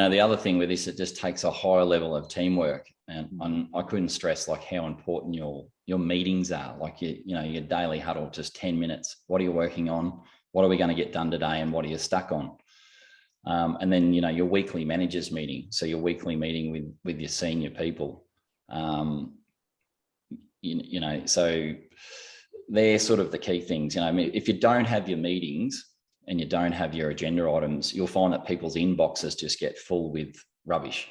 The other thing with this, it just takes a higher level of teamwork, and I couldn't stress like how important your meetings are. Like your daily huddle, just 10 minutes. What are you working on? What are we going to get done today? And what are you stuck on? And then your weekly managers meeting. So your weekly meeting with your senior people. So they're sort of the key things. I mean, if you don't have your meetings and you don't have your agenda items, you'll find that people's inboxes just get full with rubbish.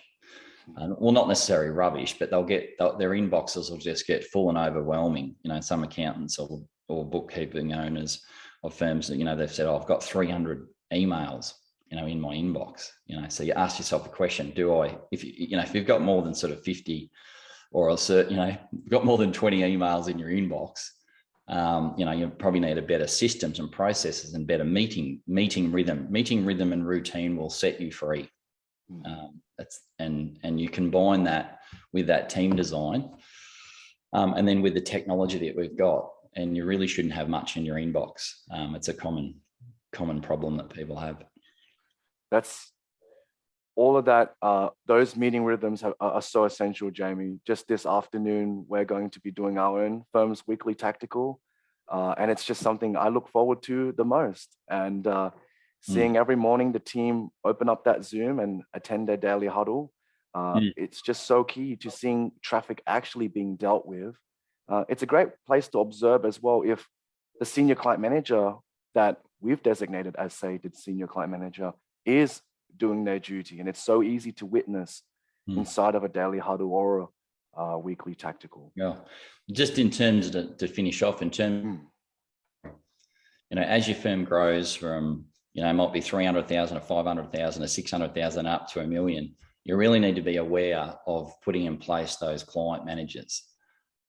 Well, not necessarily rubbish, but their inboxes will just get full and overwhelming. Some accountants or bookkeeping owners of firms that, they've said, oh, I've got 300 emails, in my inbox. So you ask yourself the question, if you've got more than sort of 50 or you've got more than 20 emails in your inbox, you probably need a better systems and processes and better meeting rhythm. Meeting rhythm and routine will set you free. And you combine that with that team design, and then with the technology that we've got, and you really shouldn't have much in your inbox. It's a common problem that people have. That's all of that. Those meeting rhythms are so essential, Jamie. Just this afternoon, we're going to be doing our own firm's weekly tactical. And it's just something I look forward to the most. And seeing every morning the team open up that Zoom and attend their daily huddle, it's just so key to seeing traffic actually being dealt with. It's a great place to observe as well if the senior client manager that we've designated as, say, the senior client manager is doing their duty. And it's so easy to witness inside of a daily huddle or a weekly tactical. Yeah. Just in terms to finish off, as your firm grows from, it might be 300,000 or 500,000 or 600,000 up to $1 million, you really need to be aware of putting in place those client managers.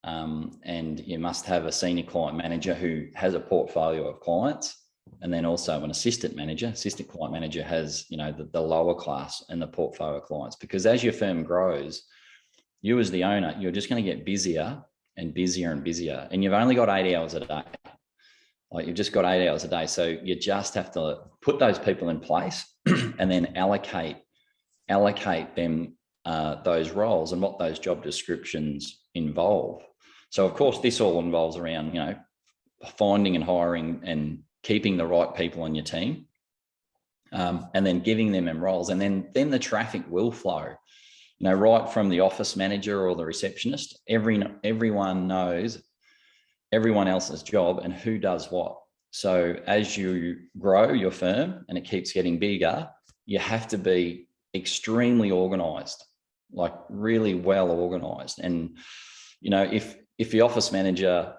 And you must have a senior client manager who has a portfolio of clients, and then also an assistant client manager has, the lower class and the portfolio clients. Because as your firm grows, you as the owner, you're just going to get busier and busier and busier. And you've only got 8 hours a day. Like, you've just got 8 hours a day. So you just have to put those people in place and then allocate them those roles and what those job descriptions involve. So of course, this all involves around, finding and hiring and keeping the right people on your team, and then giving them roles. And then the traffic will flow. Right from the office manager or the receptionist, everyone knows everyone else's job and who does what. So as you grow your firm and it keeps getting bigger, you have to be extremely organized, like really well organized. And, if the office manager,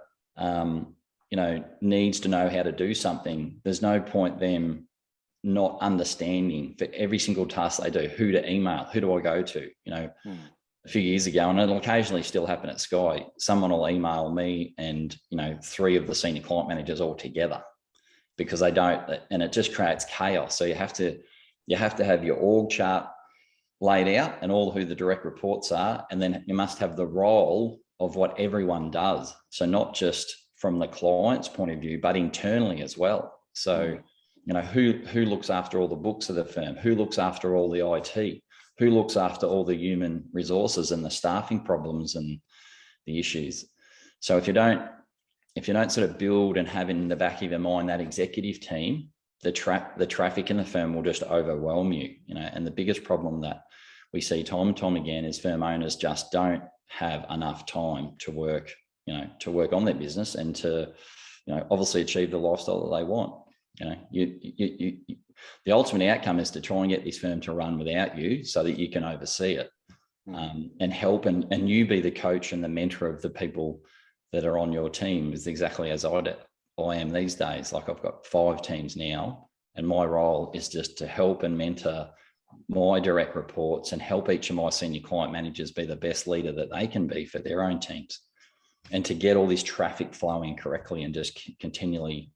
needs to know how to do something, there's no point them not understanding for every single task they do, who to email, who do I go to. A few years ago, and it'll occasionally still happen at Sky, someone will email me and 3 of the senior client managers all together, because they don't, and it just creates chaos. So you have to have your org chart laid out and all who the direct reports are, and then you must have the role of what everyone does. So not just from the client's point of view, but internally as well. So who looks after all the books of the firm, who looks after all the IT, who looks after all the human resources and the staffing problems and the issues. So if you don't sort of build and have in the back of your mind that executive team, the traffic in the firm will just overwhelm you. And the biggest problem that we see time and time again is firm owners just don't have enough time to work on their business and to, obviously achieve the lifestyle that they want. The ultimate outcome is to try and get this firm to run without you so that you can oversee it, and help and you be the coach and the mentor of the people that are on your team, is exactly as I am these days. Like, I've got 5 teams now, and my role is just to help and mentor my direct reports and help each of my senior client managers be the best leader that they can be for their own teams, and to get all this traffic flowing correctly and just continually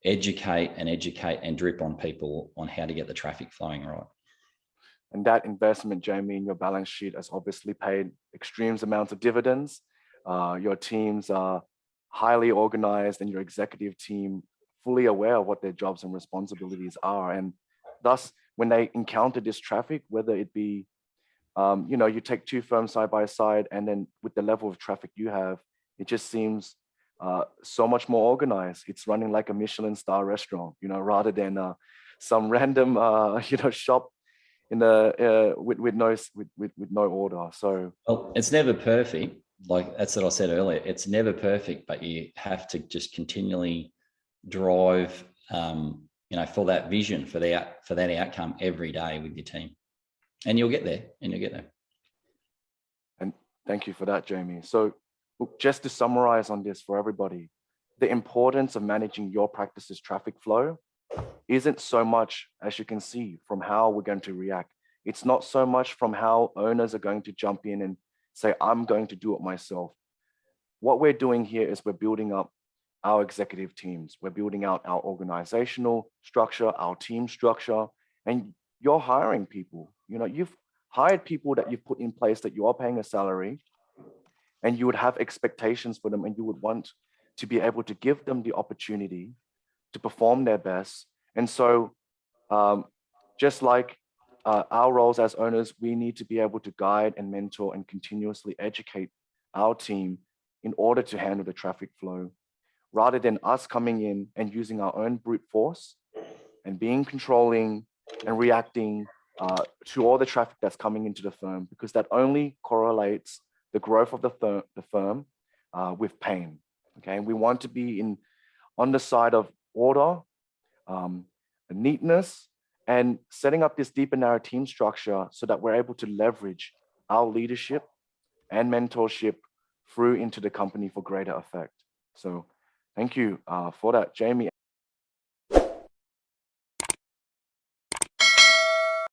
educate and drip on people on how to get the traffic flowing right. And that investment, Jamie, in your balance sheet has obviously paid extreme amounts of dividends. Your teams are highly organized and your executive team fully aware of what their jobs and responsibilities are. And thus, when they encounter this traffic, whether it be, you take two firms side by side, and then with the level of traffic you have, it just seems so much more organized. It's running like a Michelin star restaurant, rather than some random, shop in the with no order. So Well, it's never perfect. Like that's what I said earlier. It's never perfect, but you have to just continually drive, for that vision, for that outcome every day with your team, and you'll get there. And thank you for that, Jamie. So look, just to summarize on this for everybody, the importance of managing your practice's traffic flow isn't so much, as you can see, from how we're going to react. It's not so much from how owners are going to jump in and say, I'm going to do it myself. What we're doing here is we're building up our executive teams. We're building out our organizational structure, our team structure, and you're hiring people. You've hired people that you've put in place that you are paying a salary, and you would have expectations for them, and you would want to be able to give them the opportunity to perform their best. And so just like our roles as owners, we need to be able to guide and mentor and continuously educate our team in order to handle the traffic flow, rather than us coming in and using our own brute force and being controlling and reacting to all the traffic that's coming into the firm, because that only correlates the growth of the firm with pain. Okay, and we want to be on the side of order, neatness, and setting up this deep and narrow team structure so that we're able to leverage our leadership and mentorship through into the company for greater effect. So thank you for that, Jamie.